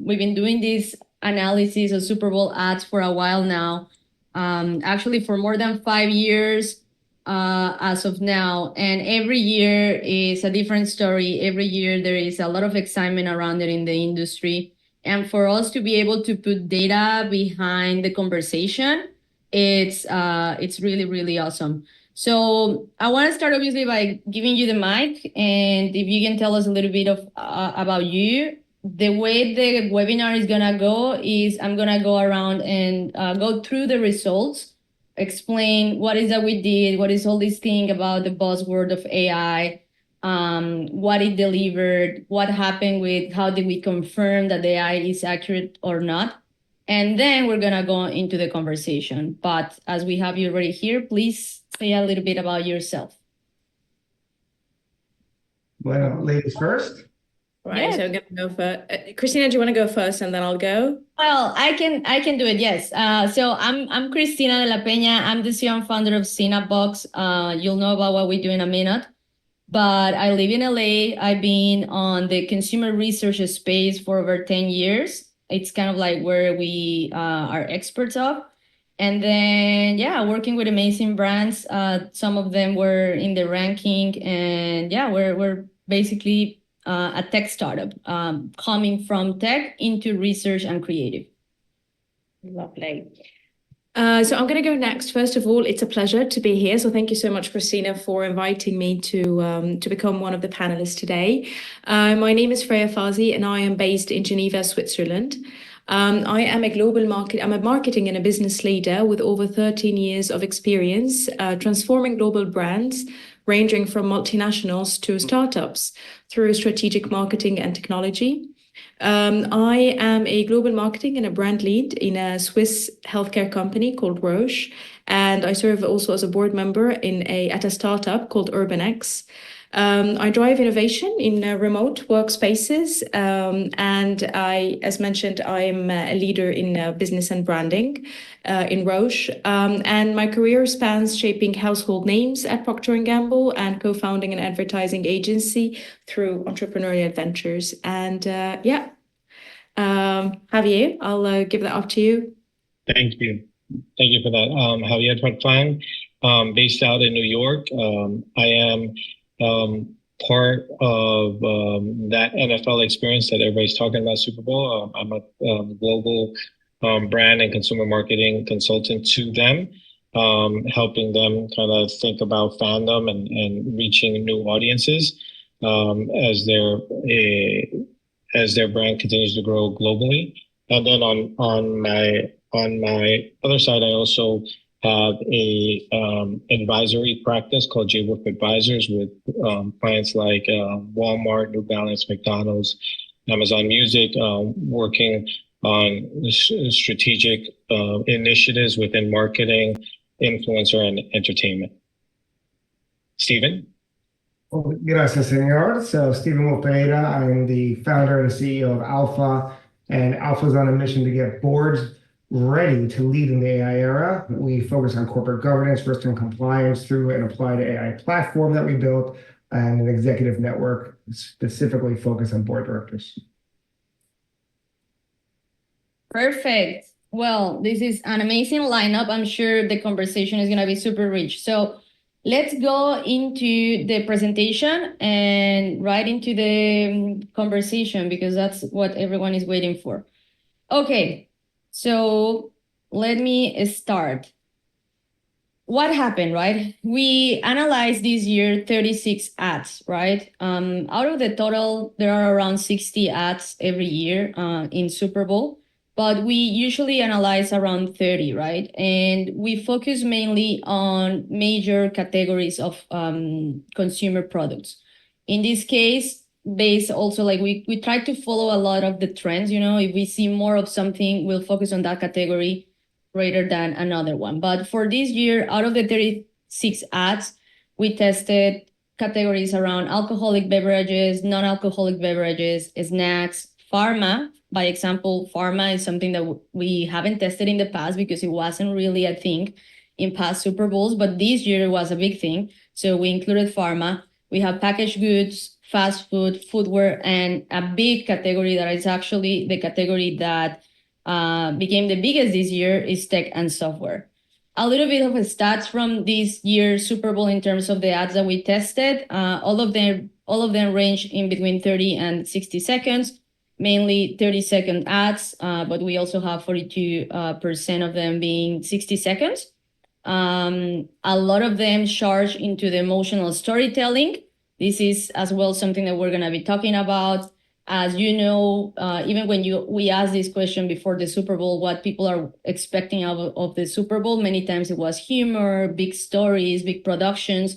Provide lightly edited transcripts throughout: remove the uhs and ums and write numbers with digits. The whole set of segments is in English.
we've been doing this analysis of Super Bowl ads for a while now, actually for more than 5 years as of now. And every year is a different story. Every year there is a lot of excitement around it in the industry. And for us to be able to put data behind the conversation, it's really, really awesome. So I want to start obviously by giving you the mic, and if you can tell us a little bit of about you. The way the webinar is gonna go is I'm gonna go around and go through the results, explain what is that we did, what is all this thing about the buzzword of AI, what it delivered, what happened with how did we confirm that the AI is accurate or not. And then we're gonna go into the conversation. But as we have you already here, please say a little bit about yourself. Well, ladies first. Right, Yes. so I'm going to go first. Christina, do you want to go first and then I'll go? Well, I can do it. Yes. So I'm Cristina de la Peña. I'm the CEO and founder of Box. You'll know about what we do in a minute. But I live in LA. I've been on the consumer research space for over 10 years. It's kind of like where we are experts of. And then, yeah, working with amazing brands. Some of them were in the ranking. And yeah, we're basically a tech startup coming from tech into research and creative. Lovely. So I'm going to go next. First of all, it's a pleasure to be here. So thank you so much, Christina, for inviting me to become one of the panelists today. My name is Freya F, and I am based in Geneva, Switzerland. I am I'm a marketing and a business leader with over 13 years of experience transforming global brands, ranging from multinationals to startups through strategic marketing and technology. I am a global marketing and a brand lead in a Swiss healthcare company called Roche, and I serve also as a board member at a startup called UrbanX. I drive innovation in remote workspaces, and as mentioned, I'm a leader in business and branding in Roche. And my career spans shaping household names at Procter & Gamble and co-founding an advertising agency through entrepreneurial ventures. And Javier, I'll give that up to you. Thank you. Thank you for that. Javier Farfan, based out in New York. I am part of that NFL experience that everybody's talking about, Super Bowl. I'm a global brand and consumer marketing consultant to them, helping them kind of think about fandom and reaching new audiences as their brand continues to grow globally. And then on my other side, I also have a advisory practice called Wolfe Advisors with clients like Walmart, New Balance, McDonald's, Amazon Music, working on strategic initiatives within marketing, influencer, and entertainment. Stephen? Well, gracias, senor. So, Stephen Wolfe Pereira, I'm the founder and CEO of Alpha, and Alpha is on a mission to get boards ready to lead in the AI era. We focus on corporate governance, risk and compliance through an applied AI platform that we built and an executive network specifically focused on board directors. Perfect. Well, this is an amazing lineup. I'm sure the conversation is going to be super rich. So let's go into the presentation and right into the conversation because that's what everyone is waiting for. Okay. So let me start. What happened, right? We analyzed this year 36 ads, right? Out of the total, there are around 60 ads every year in Super Bowl, but we usually analyze around 30, right? And we focus mainly on major categories of consumer products. In this case, based also like we try to follow a lot of the trends, if we see more of something, we'll focus on that category rather than another one. But for this year, out of the 36 ads, we tested categories around alcoholic beverages, non-alcoholic beverages, snacks, pharma. By example, pharma is something that we haven't tested in the past because it wasn't really a thing in past Super Bowls, but this year it was a big thing. So we included pharma. We have packaged goods, fast food, footwear, and a big category that is actually the category that became the biggest this year is tech and software. A little bit of stats from this year's Super Bowl in terms of the ads that we tested. All of them range in between 30 and 60 seconds, mainly 30-second ads, but we also have 42% of them being 60 seconds. A lot of them charge into the emotional storytelling. This is as well something that we're going to be talking about. As you know, even when we asked this question before the Super Bowl, what people are expecting of the Super Bowl, many times it was humor, big stories, big productions.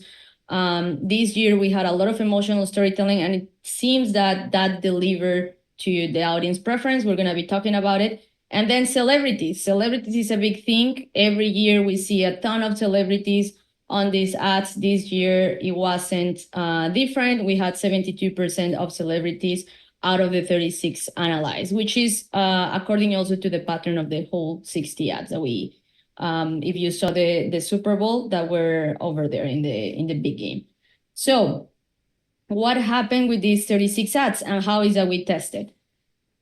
This year we had a lot of emotional storytelling, and it seems that delivered to the audience preference. We're going to be talking about it. And then celebrities. Celebrities is a big thing. Every year we see a ton of celebrities on these ads. This year it wasn't different. We had 72% of celebrities out of the 36 analyzed, which is according also to the pattern of the whole 60 ads that we, if you saw the Super Bowl that were over there in the big game. So what happened with these 36 ads and how is that we tested?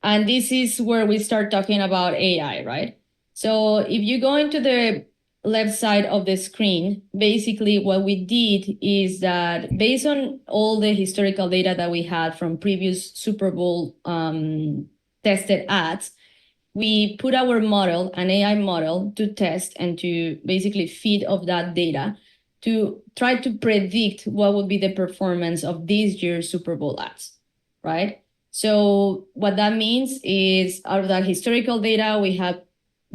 And this is where we start talking about AI, right? So if you go into the left side of the screen, basically what we did is that based on all the historical data that we had from previous Super Bowl tested ads, we put our model, an AI model, to test and to basically feed of that data to try to predict what would be the performance of this year's Super Bowl ads, right? So what that means is out of that historical data, we have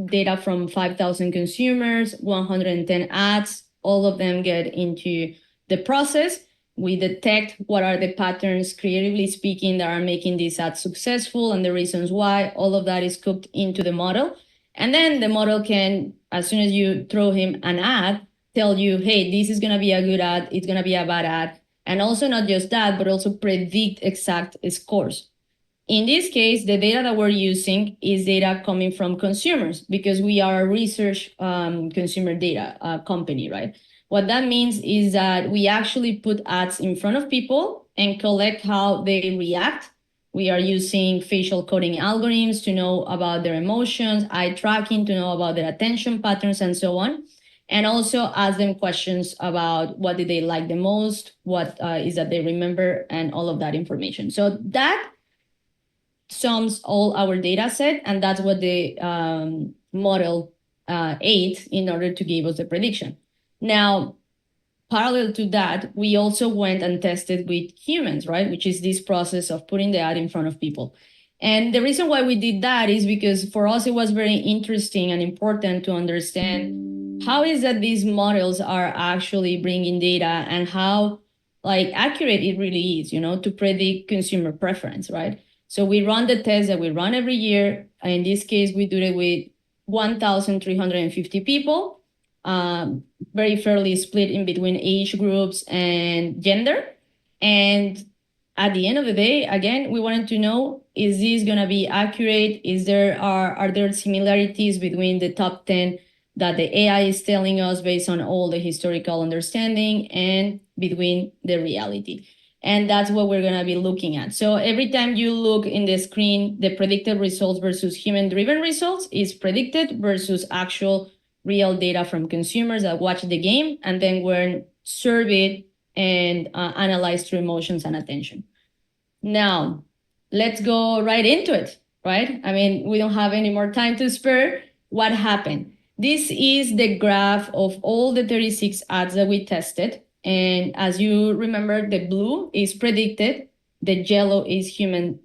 data from 5,000 consumers, 110 ads, all of them get into the process. We detect what are the patterns, creatively speaking, that are making these ads successful and the reasons why. All of that is cooked into the model. And then the model can, as soon as you throw him an ad, tell you, hey, this is going to be a good ad, it's going to be a bad ad. And also not just that, but also predict exact scores. In this case, the data that we're using is data coming from consumers because we are a research consumer data company, right? What that means is that we actually put ads in front of people and collect how they react. We are using facial coding algorithms to know about their emotions, eye tracking to know about their attention patterns, and so on. And also ask them questions about what did they like the most, what is that they remember, and all of that information. So that sums all our data set, and that's what the model ate in order to give us the prediction. Now, parallel to that, we also went and tested with humans, right? Which is this process of putting the ad in front of people. And the reason why we did that is because for us, it was very interesting and important to understand how is that these models are actually bringing data and how accurate it really is, to predict consumer preference, right? So we run the test that we run every year. In this case, we do it with 1,350 people, very fairly split in between age groups and gender. And at the end of the day, again, we wanted to know, is this going to be accurate? Are there similarities between the top 10 that the AI is telling us based on all the historical understanding and between the reality? And that's what we're going to be looking at. So every time you look in the screen, the predicted results versus human-driven results is predicted versus actual real data from consumers that watch the game and then were surveyed and analyzed through emotions and attention. Now, let's go right into it, right? I mean, we don't have any more time to spare. What happened? This is the graph of all the 36 ads that we tested. And as you remember, the blue is predicted, the yellow is human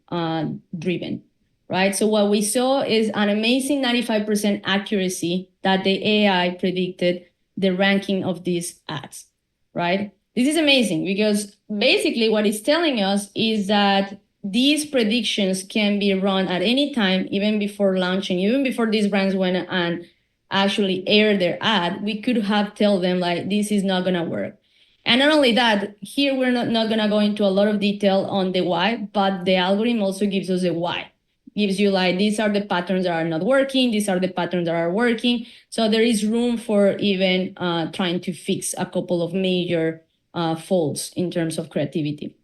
driven, right? So what we saw is an amazing 95% accuracy that the AI predicted the ranking of these ads, right? This is amazing because basically what it's telling us is that these predictions can be run at any time, even before launching, even before these brands went and actually aired their ad, we could have told them this is not gonna work. And not only that, here we're not going to go into a lot of detail on the why, but the algorithm also gives us a why. Gives you these are the patterns that are not working, these are the patterns that are working. So there is room for even trying to fix a couple of major faults in terms of creativity.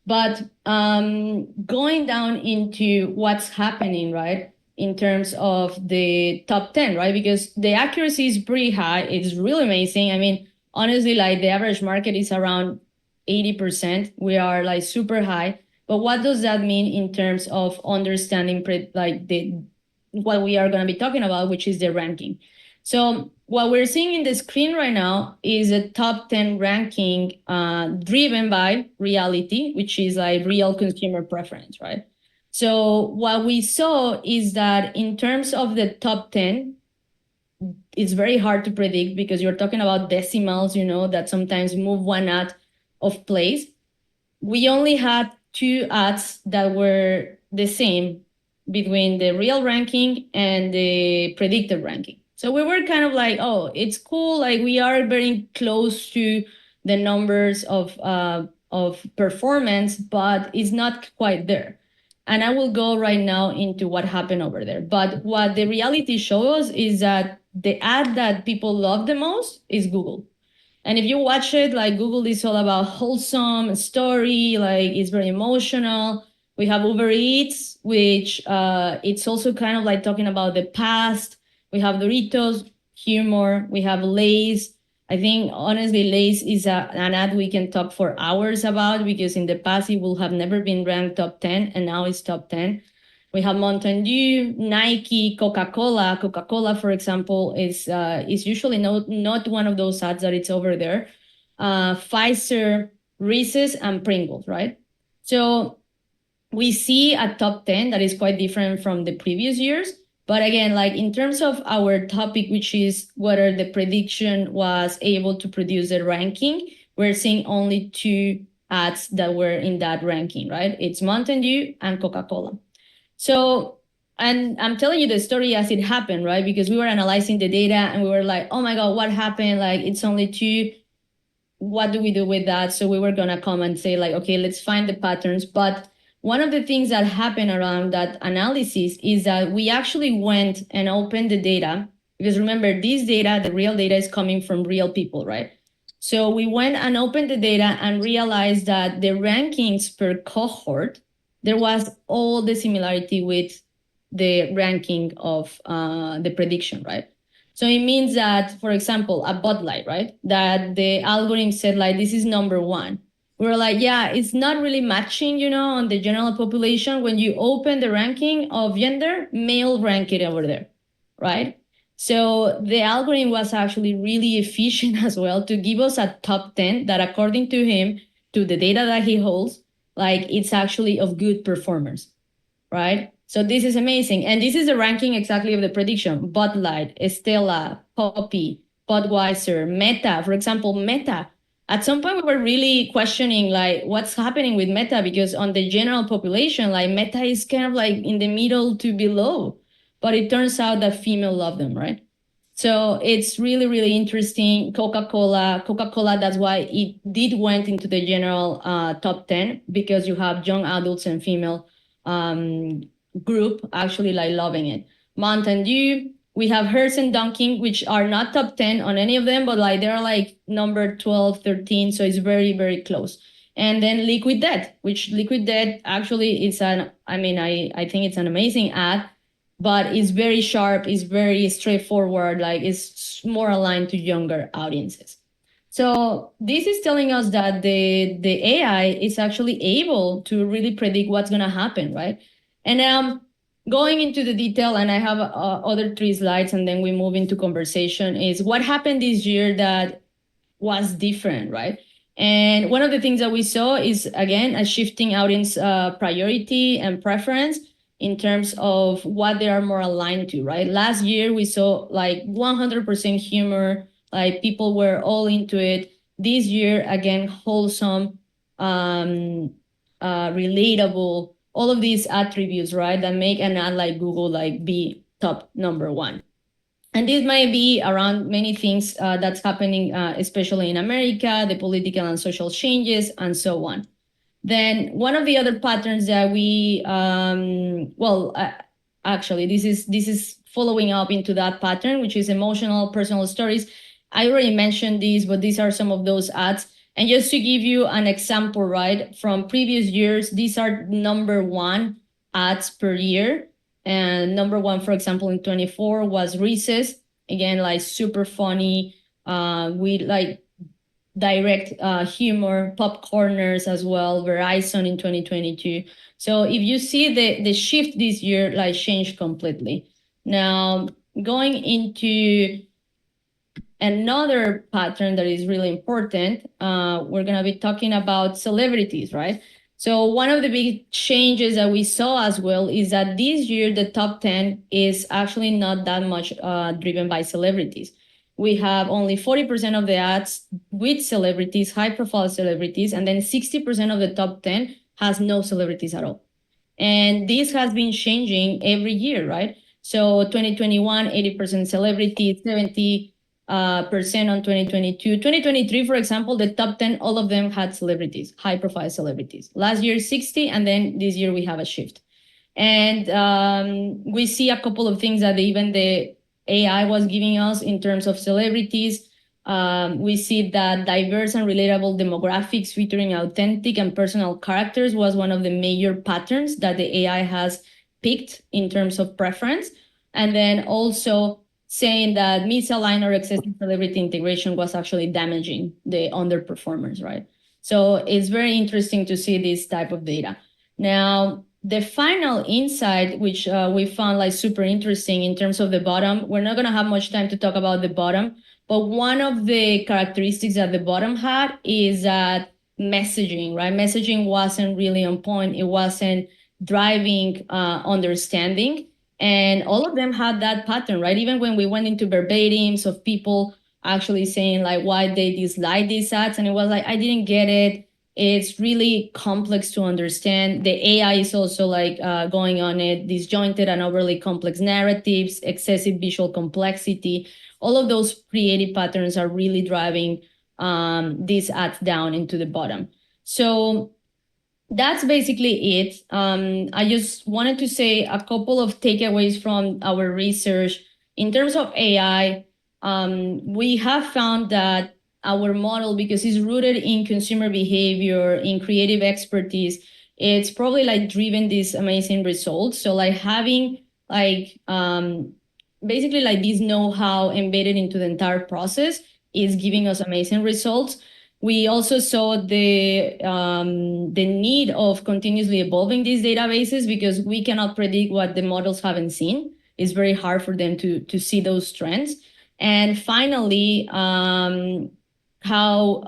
But going down into what's happening, right, in terms of the top 10, right, because the accuracy is pretty high. It's really amazing. I mean, honestly, like the average market is around 80%. We are like super high. But what does that mean in terms of understanding what we are going to be talking about, which is the ranking? So what we're seeing in the screen right now is a top 10 ranking driven by reality, which is like real consumer preference, right? So what we saw is that in terms of the top 10, it's very hard to predict because you're talking about decimals, that sometimes move one ad of place. We only had 2 ads that were the same between the real ranking and the predictive ranking. So we were kind of like, oh, it's cool. Like we are very close to the numbers of performance, but it's not quite there. And I will go right now into what happened over there. But what the reality shows is that the ad that people love the most is Google. And if you watch it, like Google is all about wholesome story, like it's very emotional. We have Uber Eats, which it's also kind of like talking about the past. We have Doritos, humor. We have Lay's. I think honestly, Lay's is an ad we can talk for hours about because in the past it will have never been ranked top 10 and now it's top 10. We have Mountain Dew, Nike, Coca-Cola. Coca-Cola, for example, is usually not one of those ads that it's over there. Pfizer, Reese's, and Pringles, right? So we see a top 10 that is quite different from the previous years. But again, like in terms of our topic, which is whether the prediction was able to produce a ranking, we're seeing only 2 ads that were in that ranking, right? It's Mountain Dew and Coca-Cola. So, and I'm telling you the story as it happened, right? Because we were analyzing the data and we were like, oh my God, what happened? Like, it's only 2. What do we do with that? So we were going to come and say like, okay, let's find the patterns. But one of the things that happened around that analysis is that we actually went and opened the data because remember this data, the real data is coming from real people, right? So we went and opened the data and realized that the rankings per cohort, there was all the similarity with the ranking of the prediction, right? So it means that, for example, a Bud Light, right? That the algorithm said like, this is number 1. We were like, yeah, it's not really matching, on the general population. When you open the ranking of gender, male rank it over there, right? So the algorithm was actually really efficient as well to give us a top 10 that according to him, to the data that he holds, like it's actually of good performers, right? So this is amazing. And this is the ranking exactly of the prediction. Bud Light, Stella, Poppy, Budweiser, Meta. For example, Meta. At some point, we were really questioning like what's happening with Meta because on the general population, like Meta is kind of like in the middle to below. But it turns out that female love them, right? So it's really, really interesting. Coca-Cola, that's why it did went into the general top 10 because you have young adults and female group actually like loving it. Mountain Dew, we have Hertz and Dunkin', which are not top 10 on any of them, but like they're like number 12, 13. So it's very, very close. And then Liquid Death, which Liquid Death actually is I think it's an amazing ad, but it's very sharp, it's very straightforward, like it's more aligned to younger audiences. So this is telling us that the AI is actually able to really predict what's going to happen, right? And going into the detail, and I have other 3 slides, and then we move into conversation, is what happened this year that was different, right? And one of the things that we saw is, again, a shifting audience priority and preference in terms of what they are more aligned to, right? Last year, we saw like 100% humor, like people were all into it. This year, again, wholesome, relatable, all of these attributes, right, that make an ad like Google like be top number 1. And this might be around many things that's happening, especially in America, the political and social changes, and so on. Then one of the other patterns that we, actually, this is following up into that pattern, which is emotional personal stories. I already mentioned these, but these are some of those ads. And just to give you an example, right, from previous years, these are #1 ads per year. And #1, for example, in 24 was Reese's. Again, like super funny. We like direct humor, popcorners as well, Verizon in 2022. So if you see the shift this year, like changed completely. Now, going into another pattern that is really important, we're going to be talking about celebrities, right? So one of the big changes that we saw as well is that this year, the top 10 is actually not that much driven by celebrities. We have only 40% of the ads with celebrities, high profile celebrities, and then 60% of the top 10 has no celebrities at all. And this has been changing every year, right? So 2021, 80% celebrities, 70% on 2022. 2023, for example, the top 10, all of them had celebrities, high profile celebrities. Last year, 60, and then this year we have a shift. And we see a couple of things that even the AI was giving us in terms of celebrities. We see that diverse and relatable demographics featuring authentic and personal characters was one of the major patterns that the AI has picked in terms of preference. And then also saying that misaligned or excessive celebrity integration was actually damaging the underperformers, right? So it's very interesting to see this type of data. Now, the final insight, which we found like super interesting in terms of the bottom, we're not going to have much time to talk about the bottom, but one of the characteristics that the bottom had is that messaging, right? Messaging wasn't really on point. It wasn't driving understanding. And all of them had that pattern, right? Even when we went into verbatims of people actually saying like why they dislike these ads, and it was like, I didn't get it. It's really complex to understand. The AI is also like going on it, disjointed and overly complex narratives, excessive visual complexity. All of those creative patterns are really driving these ads down into the bottom. So that's basically it. I just wanted to say a couple of takeaways from our research. In terms of AI, we have found that our model, because it's rooted in consumer behavior, in creative expertise, it's probably like driven these amazing results. So like having like basically like this know-how embedded into the entire process is giving us amazing results. We also saw the need of continuously evolving these databases because we cannot predict what the models haven't seen. It's very hard for them to see those trends. And finally, how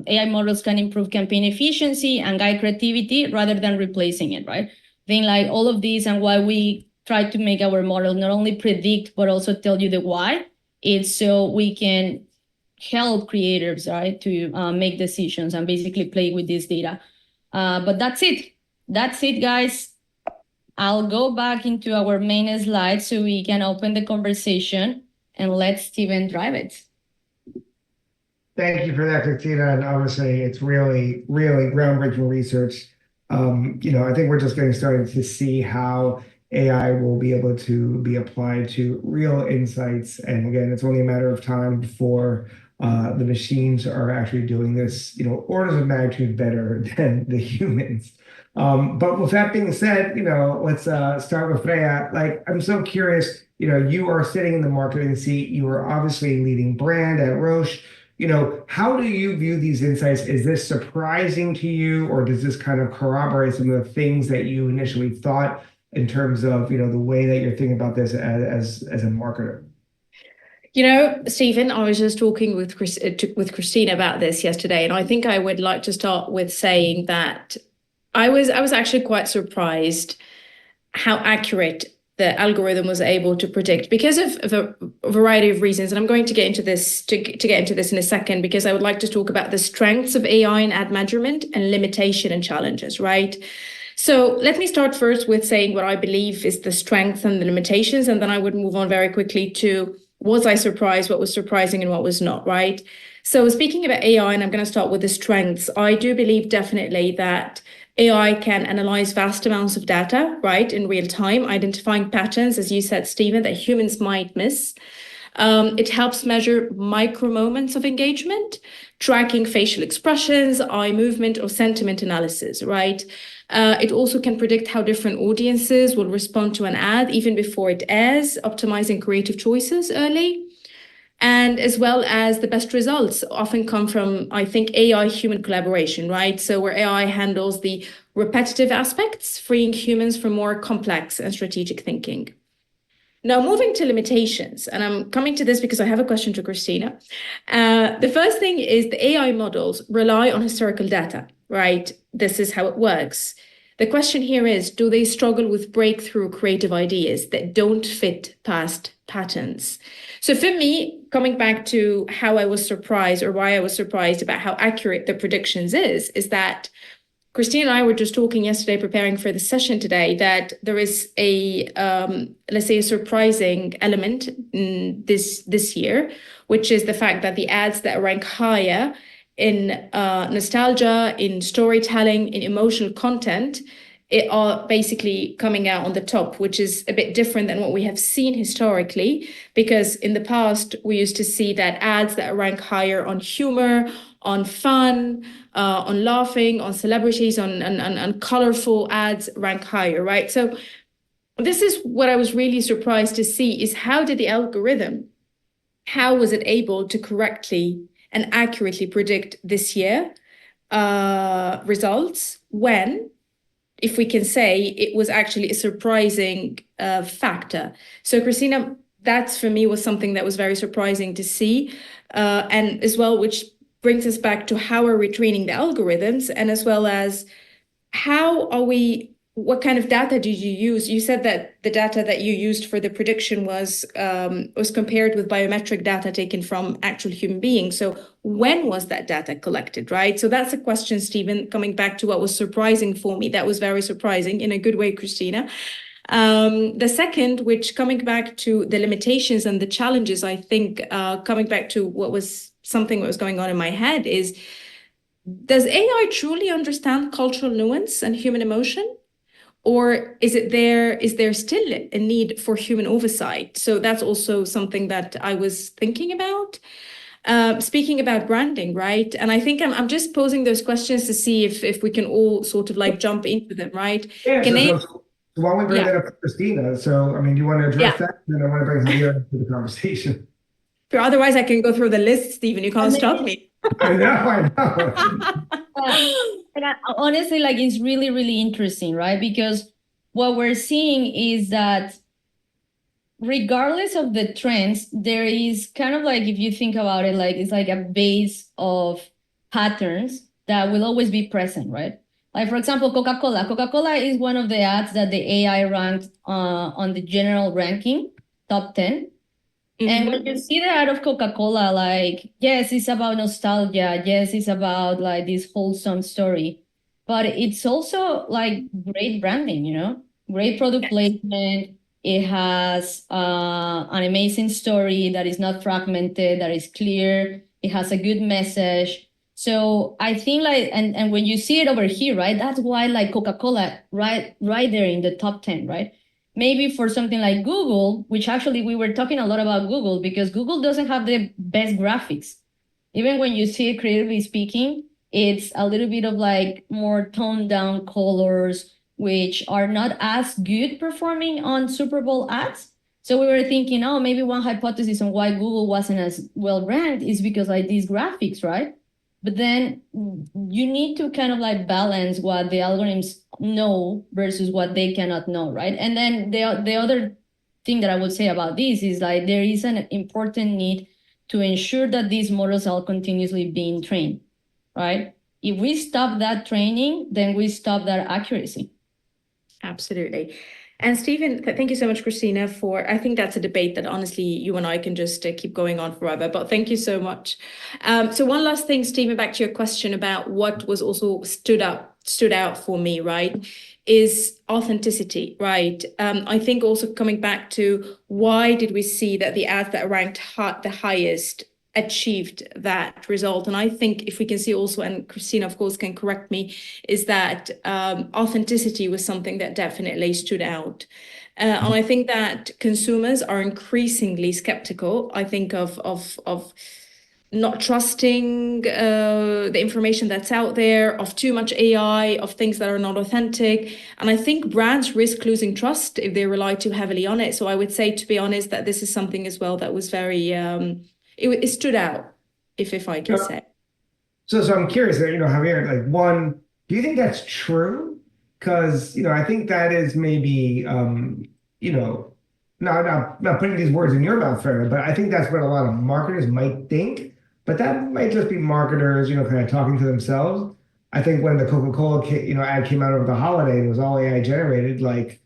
AI models can improve campaign efficiency and guide creativity rather than replacing it, right? I think like all of these and why we try to make our model not only predict, but also tell you the why, it's so we can help creators, right, to make decisions and basically play with this data. But that's it. That's it, guys. I'll go back into our main slide so we can open the conversation and let Steven drive it. Thank you for that, Christina. And obviously, it's really, really groundbreaking research. I think we're just getting started to see how AI will be able to be applied to real insights. And again, it's only a matter of time before the machines are actually doing this, orders of magnitude better than the humans. But with that being said, let's start with Freya. Like, I'm so curious, you are sitting in the marketing seat. You are obviously leading brand at Roche. How do you view these insights? Is this surprising to you, or does this kind of corroborate some of the things that you initially thought in terms of, the way that you're thinking about this as a marketer? Stephen, I was just talking with Christina about this yesterday, and I think I would like to start with saying that I was actually quite surprised how accurate the algorithm was able to predict because of a variety of reasons. And I'm going to get into this to get into this in a second, because I would like to talk about the strengths of AI in ad measurement and limitation and challenges, right? So let me start first with saying what I believe is the strength and the limitations, and then I would move on very quickly to was I surprised, what was surprising and what was not, right? So speaking about AI, and I'm going to start with the strengths, I do believe definitely that AI can analyze vast amounts of data, right, in real time, identifying patterns, as you said, Stephen, that humans might miss. It helps measure micro moments of engagement, tracking facial expressions, eye movement, or sentiment analysis, right? It also can predict how different audiences will respond to an ad even before it airs, optimizing creative choices early. And as well as the best results often come from, I think, AI-human collaboration, right? So where AI handles the repetitive aspects, freeing humans from more complex and strategic thinking. Now, moving to limitations, and I'm coming to this because I have a question to Christina. The first thing is the AI models rely on historical data, right? This is how it works. The question here is, do they struggle with breakthrough creative ideas that don't fit past patterns? So for me, coming back to how I was surprised or why I was surprised about how accurate the predictions is that Christine and I were just talking yesterday, preparing for the session today, that there is a, let's say, a surprising element in this year, which is the fact that the ads that rank higher in nostalgia, in storytelling, in emotional content, it are basically coming out on the top, which is a bit different than what we have seen historically, because in the past, we used to see that ads that rank higher on humor, on fun, on laughing, on celebrities, on colorful ads rank higher, right? So this is what I was really surprised to see is how did the algorithm, how was it able to correctly and accurately predict this year results when, if we can say, it was actually a surprising factor. So Christina, that's for me was something that was very surprising to see. And as well, which brings us back to how are we training the algorithms, and as well as how are we, what kind of data did you use? You said that the data that you used for the prediction was compared with biometric data taken from actual human beings. So when was that data collected, right? So that's a question, Stephen, coming back to what was surprising for me. That was very surprising in a good way, Christina. The second, which coming back to the limitations and the challenges, I think coming back to what was something that was going on in my head is, does AI truly understand cultural nuance and human emotion? Or is there still a need for human oversight? So that's also something that I was thinking about. Speaking about branding, right? And I think I'm just posing those questions to see if we can all sort of like jump into them, right? Yeah, Can I? so why don't we bring that up to Christina? So, I mean, do you want to address that? And then I want to bring Javier into the conversation. Otherwise, I can go through the list, Stephen. You can't stop me. I know. And honestly, like it's really, really interesting, right? Because what we're seeing is that regardless of the trends, there is kind of like, if you think about it, like it's like a base of patterns that will always be present, right? Like, for example, Coca-Cola. Coca-Cola is one of the ads that the AI ranked on the general ranking, top 10. And when you see the ad of Coca-Cola, like, yes, it's about nostalgia. Yes, it's about like this wholesome story. But it's also like great branding, you know, great product placement. It has an amazing story that is not fragmented, that is clear. It has a good message. So I think like, and when you see it over here, right, that's why like Coca-Cola, right there in the top 10, right? Maybe for something like Google, which actually we were talking a lot about Google because Google doesn't have the best graphics. Even when you see it creatively speaking, it's a little bit of like more toned down colors, which are not as good performing on Super Bowl ads. So we were thinking, oh, maybe one hypothesis on why Google wasn't as well ranked is because like these graphics, right? But then you need to kind of like balance what the algorithms know versus what they cannot know, right? And then the other thing that I would say about this is like there is an important need to ensure that these models are continuously being trained, right? If we stop that training, then we stop that accuracy. Absolutely. And Stephen, thank you so much, Christina, I think that's a debate that honestly you and I can just keep going on forever, but thank you so much. So one last thing, Stephen, back to your question about what was also stood out for me, right, is authenticity, right? I think also coming back to why did we see that the ads that ranked the highest achieved that result. And I think if we can see also, and Christina, of course, can correct me, is that authenticity was something that definitely stood out. And I think that consumers are increasingly skeptical, I think, of not trusting the information that's out there, of too much AI, of things that are not authentic. And I think brands risk losing trust if they rely too heavily on it. So I would say, to be honest, that this is something as well that was very, it stood out, if I can say. So I'm curious, Javier, like one, do you think that's true? Because, I think that is maybe, not putting these words in your mouth, Freya, but I think that's what a lot of marketers might think. But that might just be marketers, kind of talking to themselves. I think when the Coca-Cola, ad came out over the holiday and it was all AI generated, like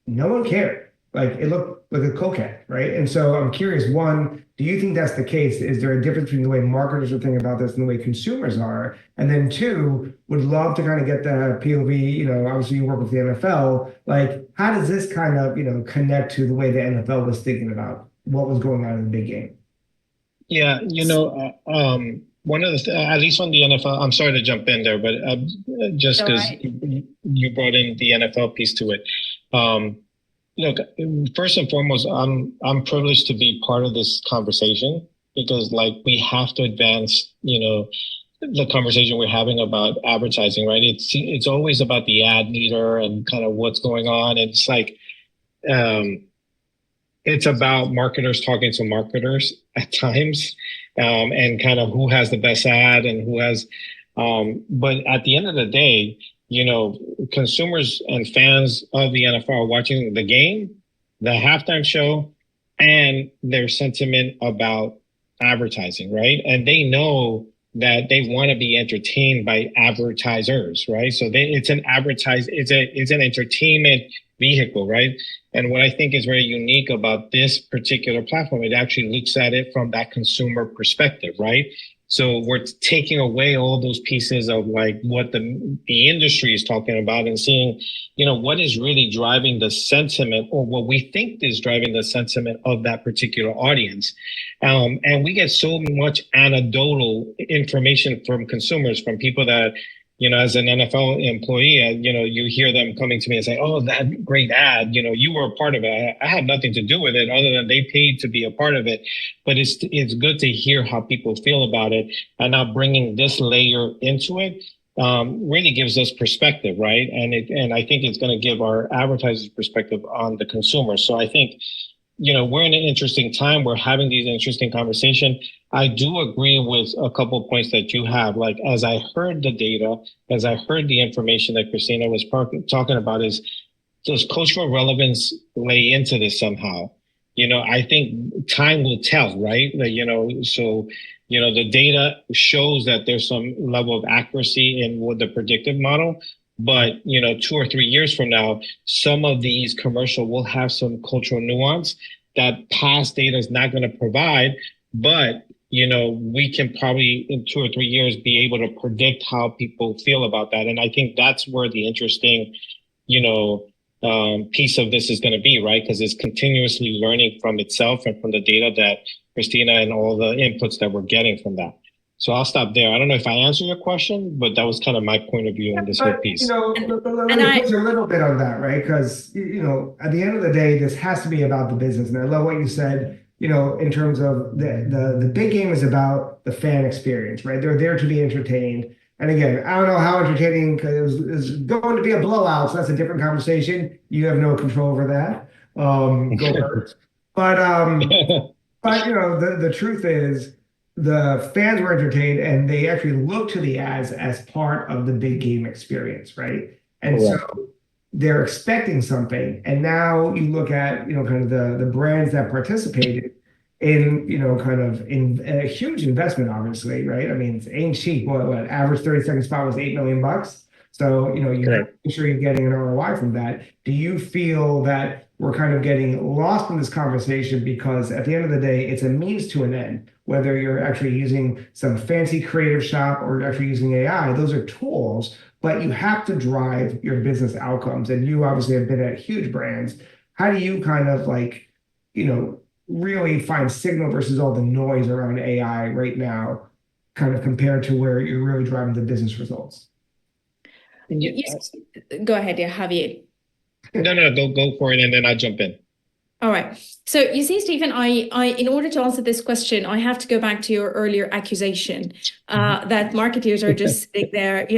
no one cared. Like it looked like a coquette, right? And so I'm curious, one, do you think that's the case? Is there a difference between the way marketers are thinking about this and the way consumers are? And then two, would love to kind of get the POV, obviously you work with the NFL, like how does this kind of, connect to the way the NFL was thinking about what was going on in the big game? Yeah, one of the at least on the NFL, I'm sorry to jump in there, but just because you brought in the NFL piece to it. Look, first and foremost, I'm privileged to be part of this conversation because, like, we have to advance, the conversation we're having about advertising, right? It's always about the ad leader and kind of what's going on. It's like, it's about marketers talking to marketers at times, and kind of who has the best ad and who has. But at the end of the day, consumers and fans of the NFL are watching the game, the halftime show, and their sentiment about advertising, right? And they know that they want to be entertained by advertisers, right? So it's an entertainment vehicle, right? And what I think is very unique about this particular platform, it actually looks at it from that consumer perspective, right? So we're taking away all those pieces of like what the industry is talking about and seeing, what is really driving the sentiment or what we think is driving the sentiment of that particular audience. And we get so much anecdotal information from consumers, from people that, as an NFL employee, you hear them coming to me and say, oh, that great ad, you were a part of it. I had nothing to do with it other than they paid to be a part of it. But it's good to hear how people feel about it. And now bringing this layer into it really gives us perspective, right? And I think it's going to give our advertisers perspective on the consumer. So I think, we're in an interesting time. We're having these interesting conversations. I do agree with a couple of points that you have. Like, as I heard the data, as I heard the information that Christina was talking about, is does cultural relevance lay into this somehow? I think time will tell, right? So, the data shows that there's some level of accuracy in what the predictive model. But, 2 or 3 years from now, some of these commercial will have some cultural nuance that past data is not going to provide. But, we can probably in 2 or 3 years be able to predict how people feel about that. And I think that's where the interesting, piece of this is going to be, right? Because it's continuously learning from itself and from the data that Christina and all the inputs that we're getting from that. So I'll stop there. I don't know if I answered your question, but that was kind of my point of view on this whole piece. Let me push a little bit on that, right? Because, at the end of the day, this has to be about the business. And I love what you said, in terms of the big game is about the fan experience, right? They're there to be entertained. And again, I don't know how entertaining, because it's going to be a blowout, so that's a different conversation. You have no control over that. Go Birds. But the truth is, the fans were entertained and they actually looked to the ads as part of the big game experience, right? And so they're expecting something. And now you look at, kind of the brands that participated in, kind of in a huge investment, obviously, right? I mean, it ain't cheap. What average 30-second spot was $8 million. So, you make sure you're getting an ROI from that. Do you feel that we're kind of getting lost in this conversation because at the end of the day, it's a means to an end, whether you're actually using some fancy creative shop or actually using AI, those are tools, but you have to drive your business outcomes. And you obviously have been at huge brands. How do you kind of like, really find signal versus all the noise around AI right now, kind of compared to where you're really driving the business results? Yes. Go ahead, yeah, Javier. No, go for it, and then I'll jump in. All right. So you see, Stephen, in order to answer this question, I have to go back to your earlier accusation that marketers are just sitting there,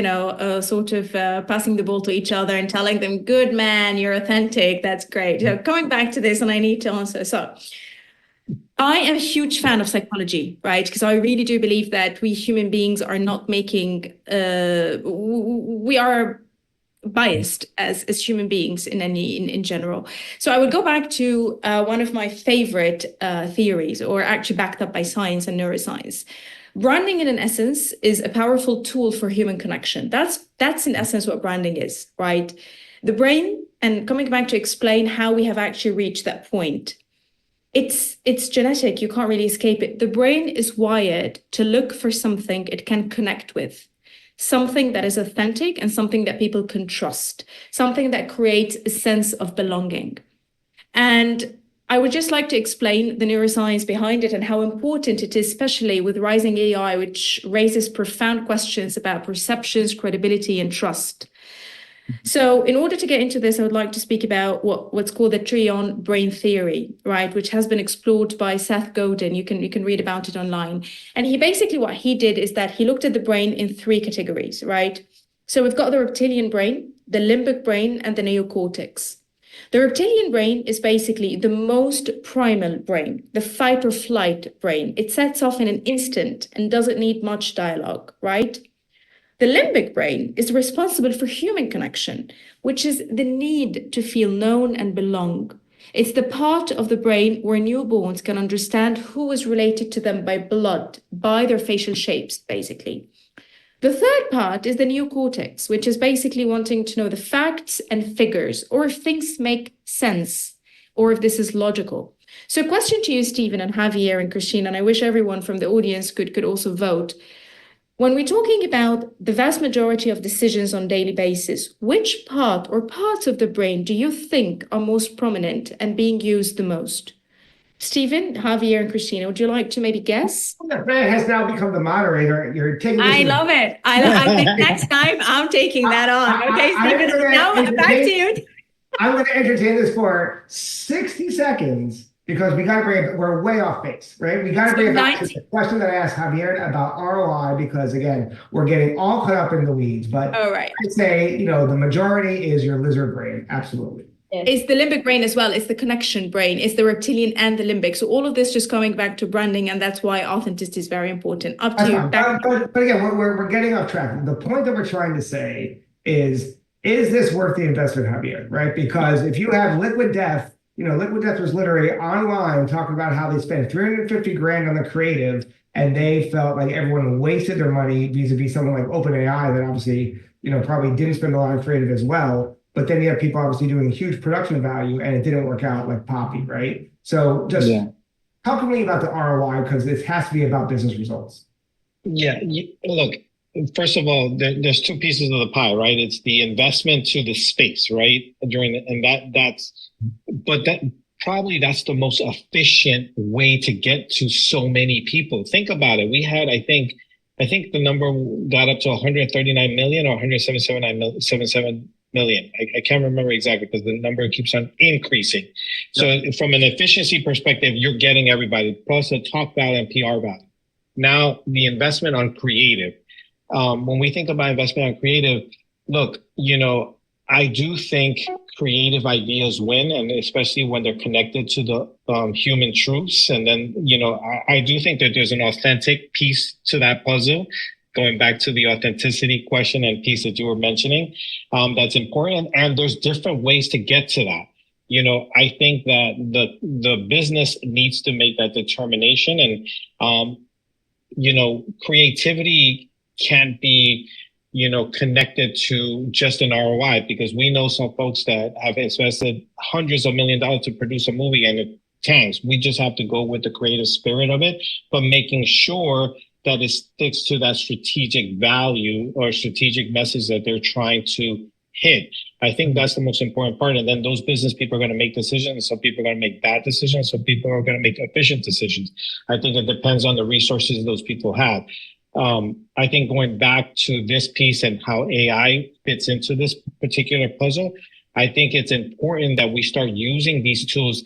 sort of passing the ball to each other and telling them, "Good man, you're authentic. That's great." So coming back to this, and I need to answer. So I am a huge fan of psychology, right? Because I really do believe that we human beings are not making, we are biased as human beings in general. So I would go back to one of my favorite theories, or actually backed up by science and neuroscience. Branding, in essence, is a powerful tool for human connection. That's in essence what branding is, right? The brain, and coming back to explain how we have actually reached that point. It's genetic. You can't really escape it. The brain is wired to look for something it can connect with, something that is authentic and something that people can trust, something that creates a sense of belonging. And I would just like to explain the neuroscience behind it and how important it is, especially with rising AI, which raises profound questions about perceptions, credibility, and trust. So in order to get into this, I would like to speak about what's called the trillion brain theory, right, which has been explored by Seth Godin. You can read about it online. And what he did is that he looked at the brain in three categories, right? So we've got the reptilian brain, the limbic brain, and the neocortex. The reptilian brain is basically the most primal brain, the fight or flight brain. It sets off in an instant and doesn't need much dialogue, right? The limbic brain is responsible for human connection, which is the need to feel known and belong. It's the part of the brain where newborns can understand who is related to them by blood, by their facial shapes, basically. The third part is the neocortex, which is basically wanting to know the facts and figures, or if things make sense, or if this is logical. So question to you, Stephen and Javier and Christine, and I wish everyone from the audience could also vote. When we're talking about the vast majority of decisions on a daily basis, which part or parts of the brain do you think are most prominent and being used the most? Stephen, Javier, and Christina, would you like to maybe guess? Freya has now become the moderator. You're taking this. I love it. I think next time I'm taking that on. Okay, Stephen, now back to you. I'm going to entertain this for 60 seconds. Because we're way off base, right? We got to bring it back to the question that I asked Javier about ROI, because again, we're getting all caught up in the weeds. But I'd say, the majority is your lizard brain. Absolutely. It's the limbic brain as well. It's the connection brain. It's the reptilian and the limbic. So all of this just coming back to branding, and that's why authenticity is very important. Up to you. But again, we're getting off track. The point that we're trying to say is this worth the investment, Javier, right? Because if you have Liquid Death, Liquid Death was literally online talking about how they spent 350 grand on the creative, and they felt like everyone wasted their money vis-a-vis someone like OpenAI that obviously, probably didn't spend a lot on creative as well. But then you have people obviously doing huge production value, and it didn't work out like Poppy, right? So just talk to me about the ROI, because this has to be about business results. Yeah, look, first of all, there's two pieces of the pie, right? It's the investment to the space, right? That's the most efficient way to get to so many people. Think about it. We had, I think the number got up to 139 million or 177 million. I can't remember exactly because the number keeps on increasing. So from an efficiency perspective, you're getting everybody, plus the talk value and PR value. Now, the investment on creative. When we think about investment on creative, look, I do think creative ideas win, and especially when they're connected to the human truths. And then, I do think that there's an authentic piece to that puzzle, going back to the authenticity question and piece that you were mentioning, that's important. And there's different ways to get to that. I think that the business needs to make that determination, and, creativity can't be, connected to just an ROI, because we know some folks that have invested hundreds of $millions to produce a movie and it tanks. We just have to go with the creative spirit of it, but making sure that it sticks to that strategic value or strategic message that they're trying to hit. I think that's the most important part. And then those business people are going to make decisions. Some people are going to make bad decisions. Some people are going to make efficient decisions. I think it depends on the resources those people have. I think going back to this piece and how AI fits into this particular puzzle, I think it's important that we start using these tools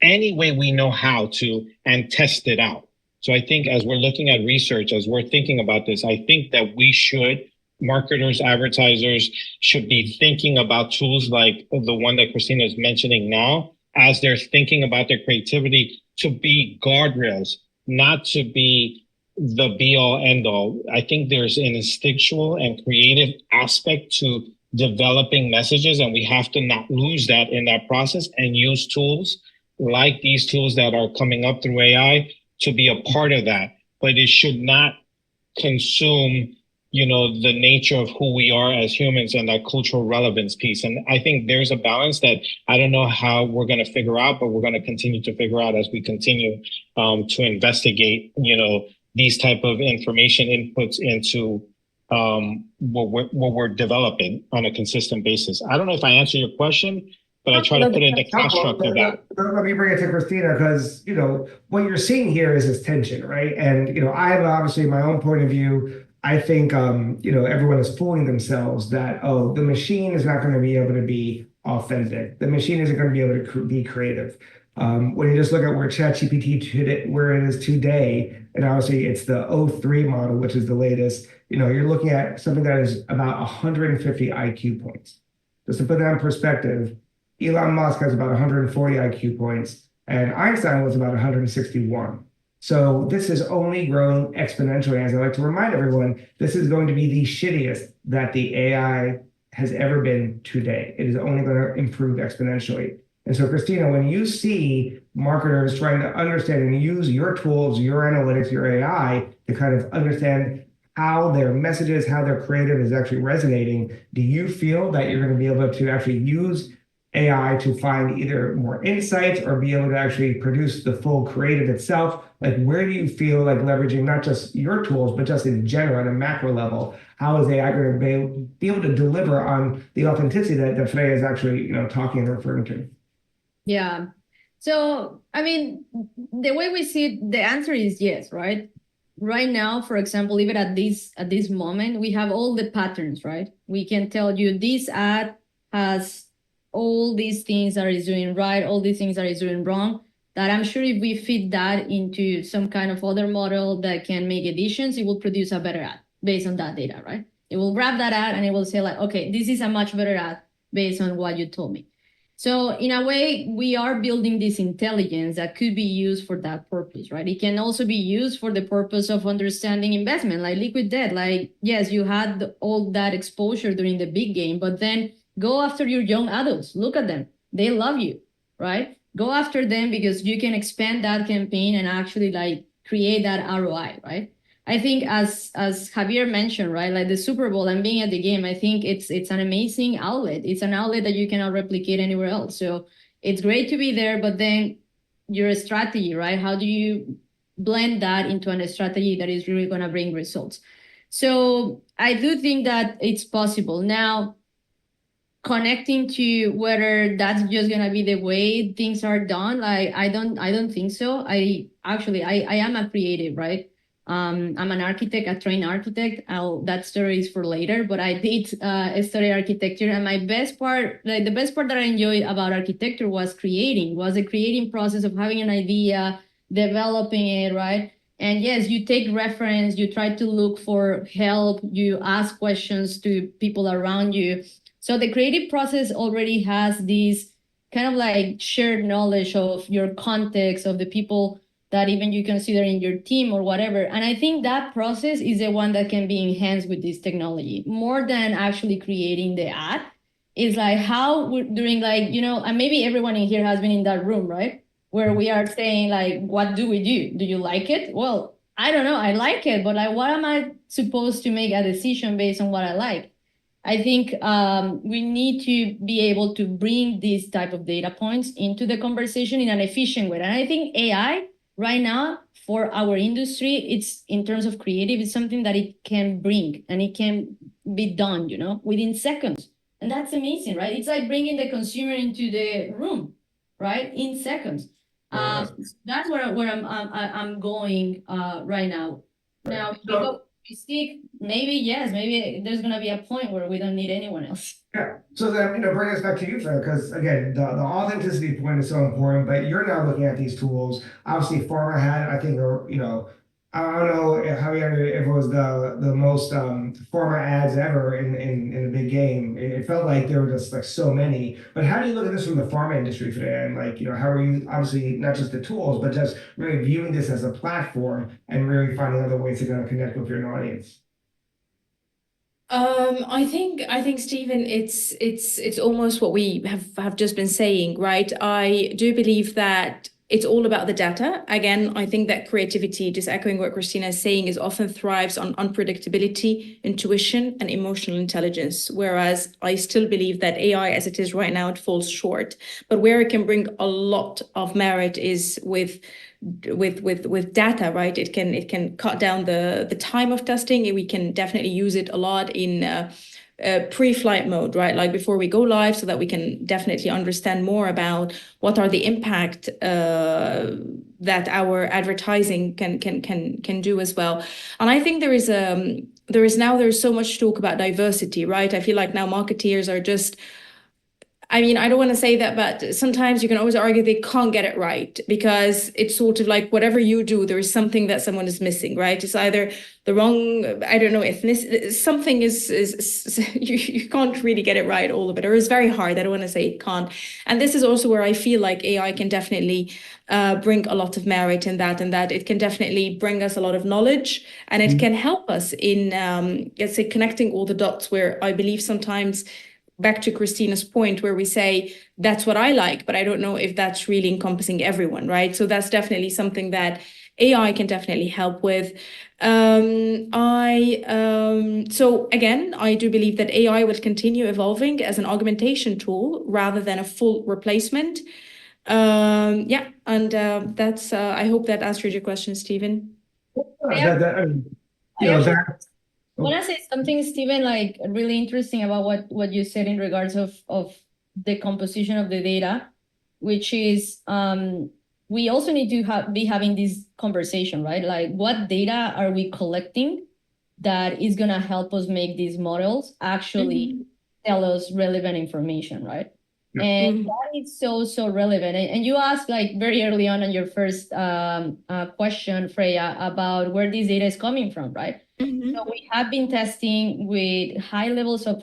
any way we know how to and test it out. So I think as we're looking at research, as we're thinking about this, I think that we should, marketers, advertisers should be thinking about tools like the one that Christina is mentioning now, as they're thinking about their creativity, to be guardrails, not to be the be all end all. I think there's an instinctual and creative aspect to developing messages, and we have to not lose that in that process and use tools like these tools that are coming up through AI to be a part of that. But it should not consume, the nature of who we are as humans and that cultural relevance piece. And I think there's a balance that I don't know how we're going to figure out, but we're going to continue to figure out as we continue to investigate, these type of information inputs into what we're developing on a consistent basis. I don't know if I answered your question, but I try to put it in the construct of that. Let me bring it to Christina, because what you're seeing here is this tension, right? And I have obviously my own point of view. I think everyone is fooling themselves that the machine is not going to be able to be authentic. The machine isn't going to be able to be creative. When you just look at where ChatGPT where it is today, and obviously it's the O3 model, which is the latest. You're looking at something that is about 150 IQ points. Just to put that in perspective, Elon Musk has about 140 IQ points, and Einstein was about 161. So this has only grown exponentially. As I like to remind everyone, this is going to be the shittiest that the AI has ever been today. It is only going to improve exponentially. And so, Christina, when you see marketers trying to understand and use your tools, your analytics, your AI to kind of understand how their messages, how their creative is actually resonating, do you feel that you're going to be able to actually use AI to find either more insights or be able to actually produce the full creative itself? Like, where do you feel like leveraging not just your tools, but just in general at a macro level? How is AI going to be able to deliver on the authenticity that Freya is actually, talking and referring to? Yeah. So, I mean, the way we see it, the answer is yes, right? Right now, for example, even at this moment, we have all the patterns, right? We can tell you this ad has all these things that is doing right, all these things that is doing wrong, that I'm sure if we feed that into some kind of other model that can make additions, it will produce a better ad based on that data, right? It will grab that ad and it will say like, okay, this is a much better ad based on what you told me. So in a way, we are building this intelligence that could be used for that purpose, right? It can also be used for the purpose of understanding investment, like liquid debt. Like, yes, you had all that exposure during the big game, but then go after your young adults. Look at them. They love you, right? Go after them because you can expand that campaign and actually like create that ROI, right? I think as Javier mentioned, right, like the Super Bowl and being at the game, I think it's an amazing outlet. It's an outlet that you cannot replicate anywhere else. So it's great to be there, but then your strategy, right? How do you blend that into a strategy that is really going to bring results? So I do think that it's possible. Now, connecting to whether that's just gonna be the way things are done, like I don't think so. I am a creative, right? I'm an architect, a trained architect. That story is for later, but I did study architecture, and the best part that I enjoyed about architecture was the creating process of having an idea, developing it, right? And yes, you take reference, you try to look for help, you ask questions to people around you. So the creative process already has this kind of like shared knowledge of your context, of the people that even you consider in your team or whatever. And I think that process is the one that can be enhanced with this technology more than actually creating the ad. It's like how during and maybe everyone in here has been in that room, right? Where we are saying like, what do we do? Do you like it? Well, I don't know. I like it, but like, what am I supposed to make a decision based on what I like? I think we need to be able to bring these type of data points into the conversation in an efficient way. And I think AI right now for our industry, it's in terms of creative, it's something that it can bring and it can be done, within seconds. And that's amazing, right? It's like bringing the consumer into the room, right? In seconds. That's where I'm going right now. Now, we stick, maybe yes, maybe there's gonna be a point where we don't need anyone else. Yeah. So then, bring us back to you, Freya, because again, the authenticity point is so important, but you're now looking at these tools. Obviously, Pharma had, I think, I don't know if Javier, if it was the most Pharma ads ever in a big game. It felt like there were just like so many. But how do you look at this from the pharma industry today? And like, how are you obviously not just the tools, but just really viewing this as a platform and really finding other ways to kind of connect with your audience? I think Stephen, it's almost what we have just been saying, right? I do believe that it's all about the data. Again, I think that creativity, just echoing what Christina is saying, is often thrives on unpredictability, intuition, and emotional intelligence. Whereas I still believe that AI, as it is right now, it falls short. But where it can bring a lot of merit is with data, right? It can cut down the time of testing. We can definitely use it a lot in pre-flight mode, right? Like before we go live, so that we can definitely understand more about what are the impact that our advertising can do as well. And I think there's so much talk about diversity, right? I feel like now marketeers are just, I mean, I don't want to say that, but sometimes you can always argue they can't get it right, because it's sort of like whatever you do, there is something that someone is missing, right? It's either the wrong, I don't know, ethnicity, something is you can't really get it right, all of it, or it's very hard. I don't want to say it can't. And this is also where I feel like AI can definitely bring a lot of merit in that, and that it can definitely bring us a lot of knowledge, and it can help us in, let's say, connecting all the dots, where I believe sometimes, back to Christina's point, where we say, that's what I like, but I don't know if that's really encompassing everyone, right? So that's definitely something that AI can definitely help with. So again, I do believe that AI will continue evolving as an augmentation tool rather than a full replacement. That's, I hope that answered your question, Stephen. Yeah. That I want to say something, Stephen, like really interesting about what you said in regards of the composition of the data, which is we also need to be having this conversation, right? Like, what data are we collecting that is going to help us make these models actually tell us relevant information, right? And that is so relevant. And you asked like very early on in your first question, Freya, about where this data is coming from, right? So we have been testing with high levels of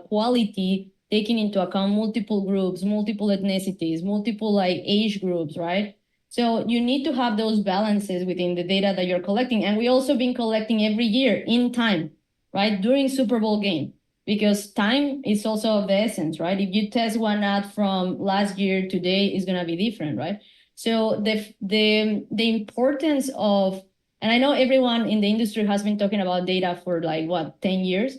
quality, taking into account multiple groups, multiple ethnicities, multiple like age groups, right? So you need to have those balances within the data that you're collecting. And we also been collecting every year in time, right? During Super Bowl game, because time is also of the essence, right? If you test one ad from last year, today is gonna be different, right? So the importance of, and I know everyone in the industry has been talking about data for like what, 10 years?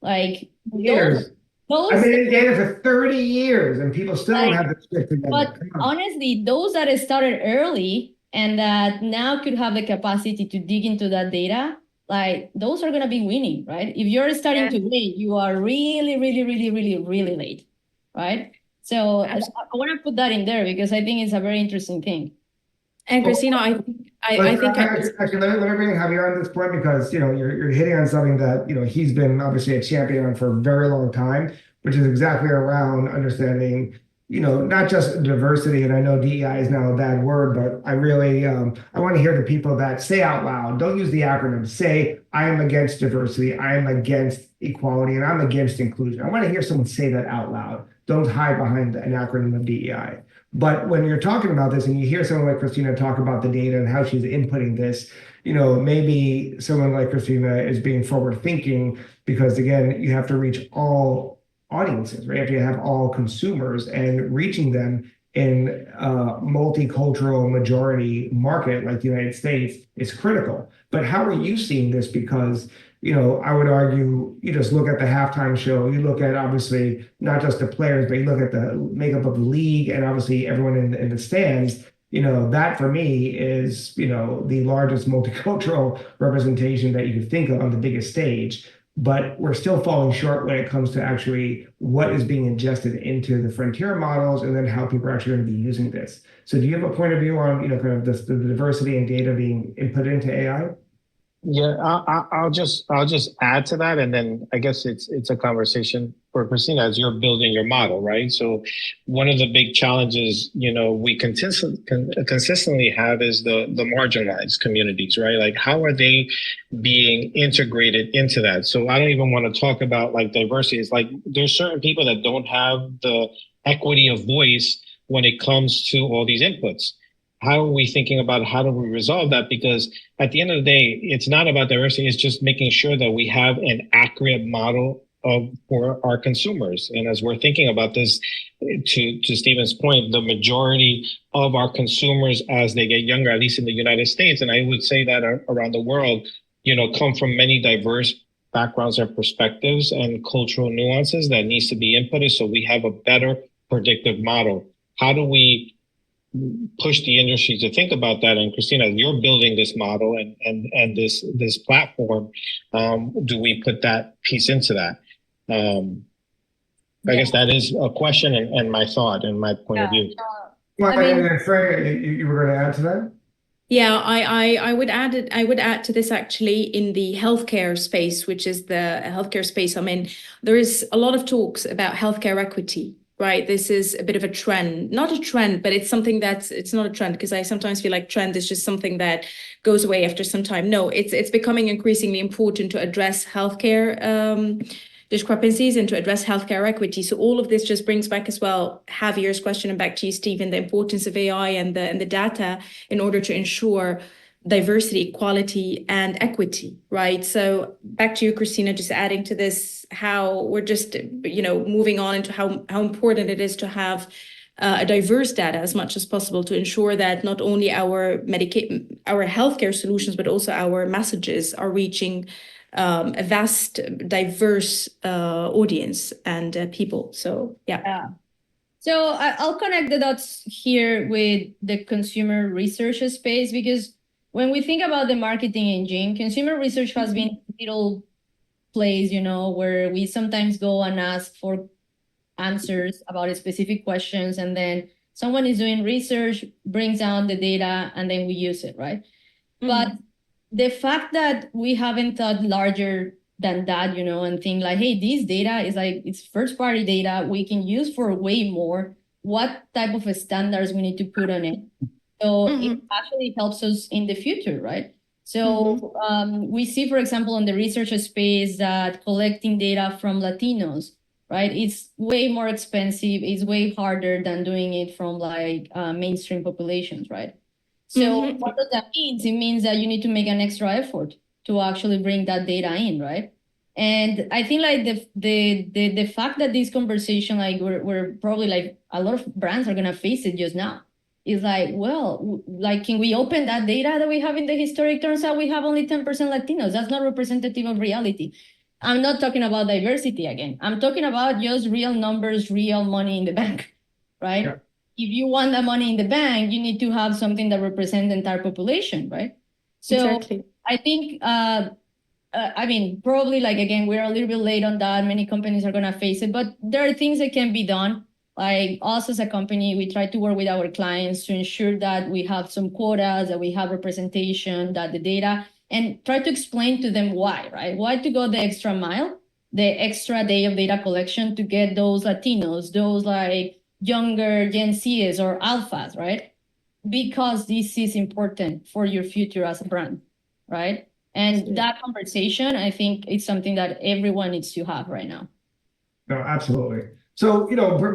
Like years. I've been in data for 30 years and people still don't have the shit together. But honestly, those that started early and that now could have the capacity to dig into that data, like those are gonna be winning, right? If you're starting today, you are really late, right? So I want to put that in there because I think it's a very interesting thing. And Christina, I think actually let me bring Javier on this point, because you're hitting on something that he's been obviously a champion on for a very long time, which is exactly around understanding not just diversity. And I know DEI is now a bad word, but I really I want to hear the people that say out loud, don't use the acronym, say I am against diversity, I am against equality, and I'm against inclusion. I want to hear someone say that out loud. Don't hide behind an acronym of DEI. But when you're talking about this and you hear someone like Christina talk about the data and how she's inputting this, maybe someone like Christina is being forward thinking, because again, you have to reach all audiences, right? You have to have all consumers, and reaching them in a multicultural majority market like the United States is critical. But how are you seeing this? Because I would argue, you just look at the halftime show, you look at obviously not just the players, but you look at the makeup of the league and obviously everyone in the stands, that for me is, the largest multicultural representation that you could think of on the biggest stage. But we're still falling short when it comes to actually what is being ingested into the frontier models and then how people are actually going to be using this. So do you have a point of view on, kind of the diversity and data being input into AI? Yeah, I'll just add to that, and then I guess it's a conversation for Christina as you're building your model, right? So one of the big challenges, we consistently have is the marginalized communities, right? Like how are they being integrated into that? So I don't even want to talk about like diversity. It's like there's certain people that don't have the equity of voice when it comes to all these inputs. How are we thinking about how do we resolve that? Because at the end of the day, it's not about diversity. It's just making sure that we have an accurate model for our consumers. And as we're thinking about this, to Stephen's point, the majority of our consumers as they get younger, at least in the United States, and I would say that around the world, come from many diverse backgrounds and perspectives and cultural nuances that needs to be inputted so we have a better predictive model. How do we push the industry to think about that? And Christina, you're building this model and this platform. Do we put that piece into that? I guess that is a question and my thought and my point of view. Well, and Freya, you were going to add to that? Yeah, I would add to this actually in the healthcare space, which is the healthcare space. I mean, there is a lot of talks about healthcare equity. Right, this is a bit of a trend, not a trend, but it's something it's not a trend because I sometimes feel like trend is just something that goes away after some time. No, it's becoming increasingly important to address healthcare discrepancies and to address healthcare equity. So all of this just brings back as well Javier's question and back to you, Stephen, the importance of AI and the data in order to ensure diversity, equality, and equity, right? So back to you, Christina, just adding to this, how we're just, moving on into how important it is to have a diverse data as much as possible to ensure that not only our healthcare solutions, but also our messages are reaching a vast, diverse audience and people. So, yeah. So I'll connect the dots here with the consumer research space, because when we think about the marketing engine, consumer research has been a little place, where we sometimes go and ask for answers about specific questions, and then someone is doing research, brings down the data, and then we use it, right? But the fact that we haven't thought larger than that, and think like, hey, this data is like, it's first party data we can use for way more. What type of standards we need to put on it? So it actually helps us in the future, right? So we see, for example, in the research space that collecting data from Latinos, right? It's way more expensive. It's way harder than doing it from like mainstream populations, right? So what does that mean? It means that you need to make an extra effort to actually bring that data in, right? And I think like the fact that this conversation, like we're probably like a lot of brands are gonna face it just now. Is like, well, like, can we open that data that we have in the historic? Turns out we have only 10% Latinos. That's not representative of reality. I'm not talking about diversity again. I'm talking about just real numbers, real money in the bank, right? Yeah. If you want that money in the bank, you need to have something that represents the entire population, right? So exactly. I think, I mean, probably like, again, we're a little bit late on that. Many companies are gonna face it, but there are things that can be done. Like us as a company, we try to work with our clients to ensure that we have some quotas, that we have representation, that the data, and try to explain to them why, right? Why to go the extra mile, the extra day of data collection to get those Latinos, those like younger Gen Zs or alphas, right? Because this is important for your future as a brand, right? And that conversation, I think, is something that everyone needs to have right now. No, absolutely. So,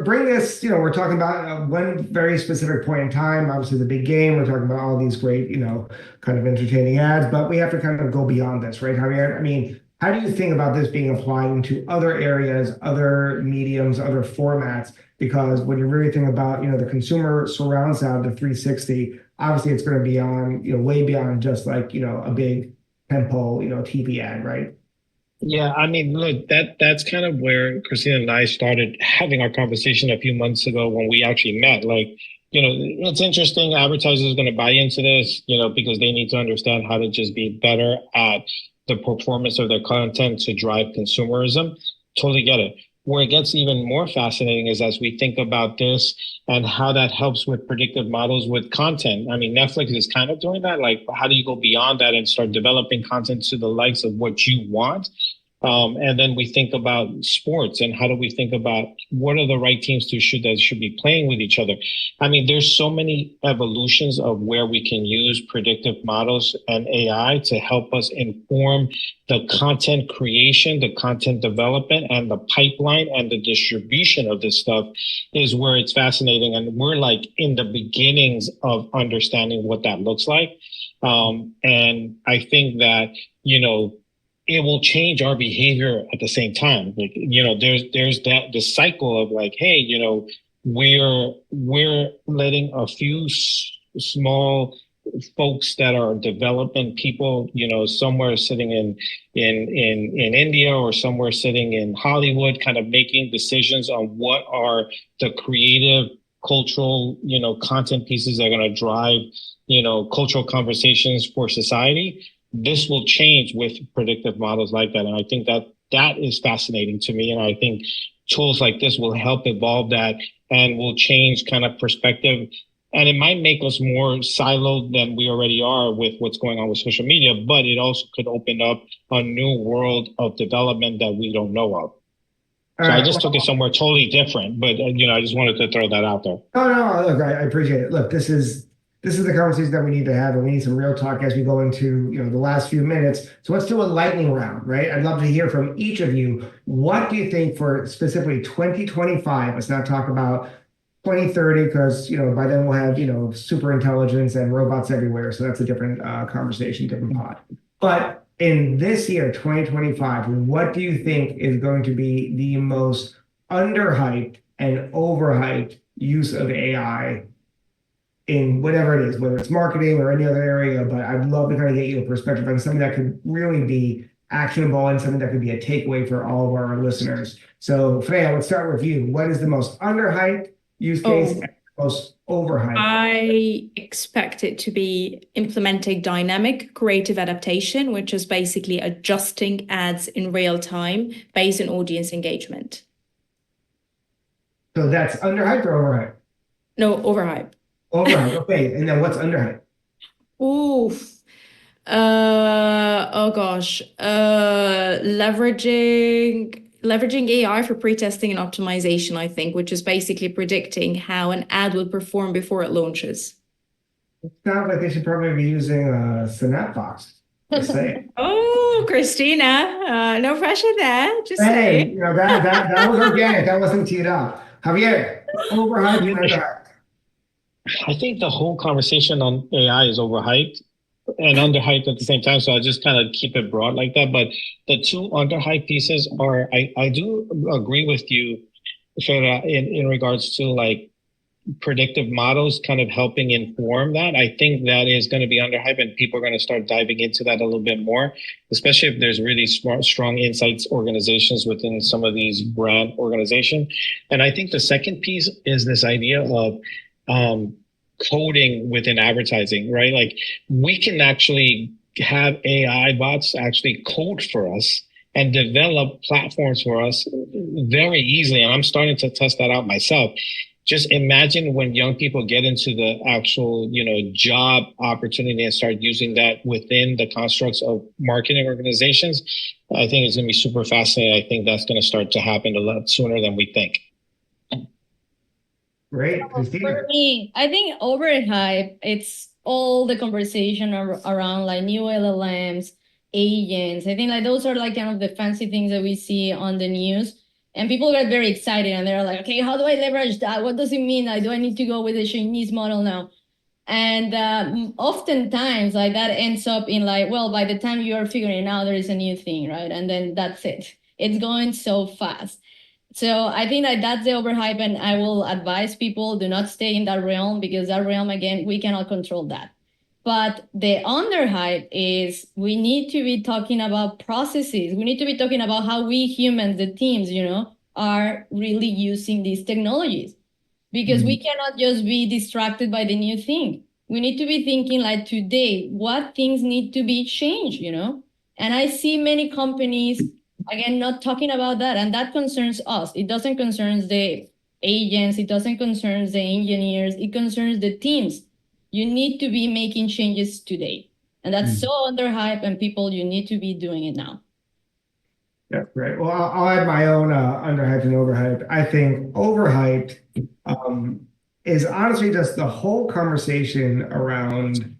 bring this, we're talking about one very specific point in time, obviously the big game. We're talking about all these great, kind of entertaining ads, but we have to kind of go beyond this, right, Javier? I mean, how do you think about this being applied into other areas, other mediums, other formats? Because when you're really thinking about, the consumer surround sound, the 360, obviously it's going to be on, way beyond just like, a big tempo, TV ad, right? Yeah, I mean, look, that's kind of where Christina and I started having our conversation a few months ago when we actually met. Like, it's interesting. Advertisers are going to buy into this, because they need to understand how to just be better at the performance of their content to drive consumerism. Totally get it. where it gets even more fascinating is as we think about this and how that helps with predictive models with content. I mean, Netflix is kind of doing that. Like, how do you go beyond that and start developing content to the likes of what you want? And then we think about sports and how do we think about what are the right teams to should that should be playing with each other. I mean, there's so many evolutions of where we can use predictive models and AI to help us inform the content creation, the content development, and the pipeline and the distribution of this stuff is where it's fascinating. And we're like in the beginnings of understanding what that looks like. And I think that, you know, it will change our behavior at the same time. Like, you know, there's that the cycle of like, hey, you know, we're letting a few small folks that are development people, you know, somewhere sitting in India or somewhere sitting in Hollywood, kind of making decisions on what are the creative, cultural, you know, content pieces that are going to drive, you know, cultural conversations for society. This will change with predictive models like that. And I think that that is fascinating to me. And I think tools like this will help evolve that and will change kind of perspective. And it might make us more siloed than we already are with what's going on with social media, but it also could open up a new world of development that we don't know of. So I just took it somewhere totally different, but you know, I just wanted to throw that out there. No, look, I appreciate it. Look, this is the conversation that we need to have, and we need some real talk as we go into, you know, the last few minutes. So let's do a lightning round, right? I'd love to hear from each of you. What do you think for specifically 2025? Let's not talk about 2030 because, you know, by then we'll have, you know, super intelligence and robots everywhere. So that's a different conversation, different pod. But in this year, 2025, what do you think is going to be the most underhyped and overhyped use of AI in whatever it is, whether it's marketing or any other area? But I'd love to kind of get your perspective on something that could really be actionable and something that could be a takeaway for all of our listeners. So Freya, let's start with you. What is the most underhyped use case and the most overhyped? I expect it to be implementing dynamic creative adaptation, which is basically adjusting ads in real time based on audience engagement. So that's underhyped or overhyped? No, overhyped. Overhyped, okay. And then what's underhyped? Oof. Oh gosh. Leveraging AI for pre-testing and optimization, I think, which is basically predicting how an ad will perform before it launches. It sounds like they should probably be using SynapFox. Just saying. Oh, Christina, no pressure there. Just Hey, saying. you know, that was organic. That wasn't teed up. Javier, overhyped and underhyped. I think the whole conversation on AI is overhyped and underhyped at the same time. So I just kind of keep it broad like that. But the two underhyped pieces are, I do agree with you, Freya, in regards to like predictive models kind of helping inform that. I think that is going to be underhyped and people are going to start diving into that a little bit more, especially if there's really strong insights organizations within some of these brand organizations. And I think the second piece is this idea of coding within advertising, right? Like we can actually have AI bots actually code for us and develop platforms for us very easily. And I'm starting to test that out myself. Just imagine when young people get into the actual, you know, job opportunity and start using that within the constructs of marketing organizations. I think it's going to be super fascinating. I think that's going to start to happen a lot sooner than we think. Great. For me, I think overhype, it's all the conversation around like new LLMs, agents. I think like those are like kind of the fancy things that we see on the news. And people get very excited and they're like, okay, how do I leverage that? What does it mean? Like, do I need to go with the Chinese model now? And oftentimes like that ends up in like, well, by the time you are figuring it out, there is a new thing, right? And then that's it. It's going so fast. So I think that that's the overhype, and I will advise people do not stay in that realm because that realm, again, we cannot control that. But the underhype is we need to be talking about processes. We need to be talking about how we humans, the teams, you know, are really using these technologies because we cannot just be distracted by the new thing. We need to be thinking like today, what things need to be changed, you know? And I see many companies again, not talking about that, and that concerns us. It doesn't concern the agents, it doesn't concern the engineers, it concerns the teams. You need to be making changes today. And that's so underhyped, and people, you need to be doing it now. Yeah, great. Well, I'll add my own underhyped and overhyped. I think overhyped is honestly just the whole conversation around,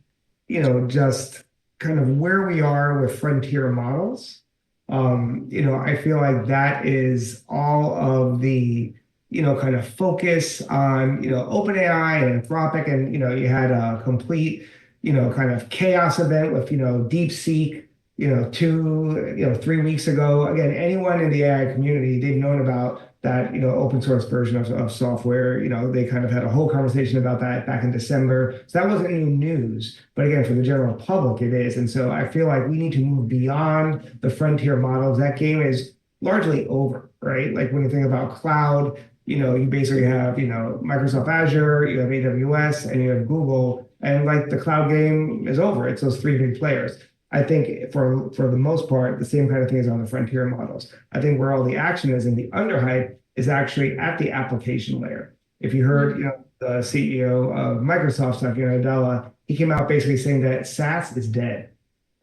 just kind of where we are with frontier models. I feel like that is all of the, kind of focus on, OpenAI and Anthropic, and, you had a complete, kind of chaos event with, DeepSeek, 3 weeks ago. Again, anyone in the AI community, they've known about that, open source version of software. They kind of had a whole conversation about that back in December. So that wasn't any news. But again, for the general public, it is. And so I feel like we need to move beyond the frontier models. That game is largely over, right? Like when you think about cloud, you basically have, Microsoft Azure, you have AWS, and you have Google. And like the cloud game is over. It's those three big players. I think for the most part, the same kind of thing is on the frontier models. I think where all the action is in the underhype is actually at the application layer. If you heard, the CEO of Microsoft, Satya Nadella, he came out basically saying that SaaS is dead,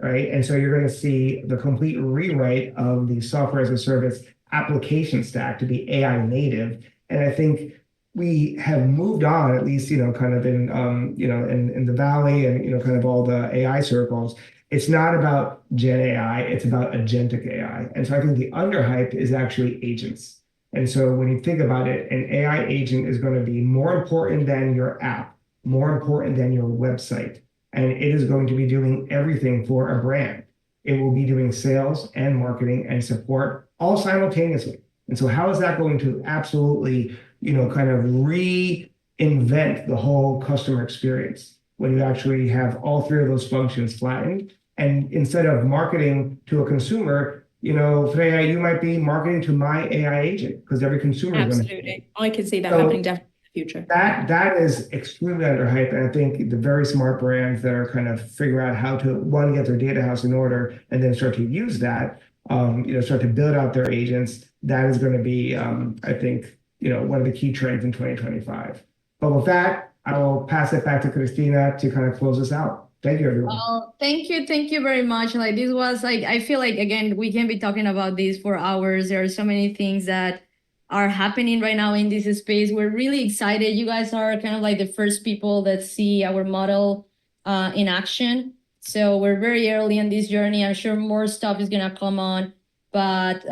right? And so you're going to see the complete rewrite of the software as a service application stack to be AI native. And I think we have moved on, at least, kind of in, in the Valley and, kind of all the AI circles. It's not about Gen AI, it's about agentic AI. And so I think the underhype is actually agents. And so when you think about it, an AI agent is going to be more important than your app, more important than your website. And it is going to be doing everything for a brand. It will be doing sales and marketing and support all simultaneously. And so how is that going to absolutely, kind of reinvent the whole customer experience when you actually have all three of those functions flattened? And instead of marketing to a consumer, Freya, you might be marketing to my AI agent because every consumer is going to. Absolutely. I can see that happening definitely in the future. That is extremely underhyped. And I think the very smart brands that are kind of figure out how to, one, get their data house in order and then start to use that, start to build out their agents. That is going to be, I think, one of the key trends in 2025. But with that, I will pass it back to Christina to kind of close us out. Thank you, everyone. Well, thank you very much. Like this was like, I feel like, again, we can be talking about this for hours. There are so many things that are happening right now in this space. We're really excited. You guys are kind of like the first people that see our model in action. So we're very early in this journey. I'm sure more stuff is gonna come on. But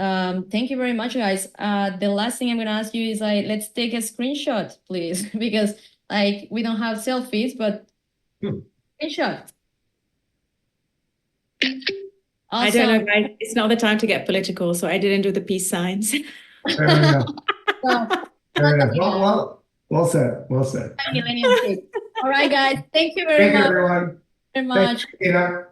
thank you very much, guys. The last thing I'm gonna ask you is like, let's take a screenshot, please, because like we don't have selfies, but screenshot. I don't know, guys. It's not the time to get political, so I didn't do the peace signs. Fair enough. Well, Fair enough. Well said. Well said. All right, guys. Thank you very Thank you, much. everyone. Very much. Thanks, Christina.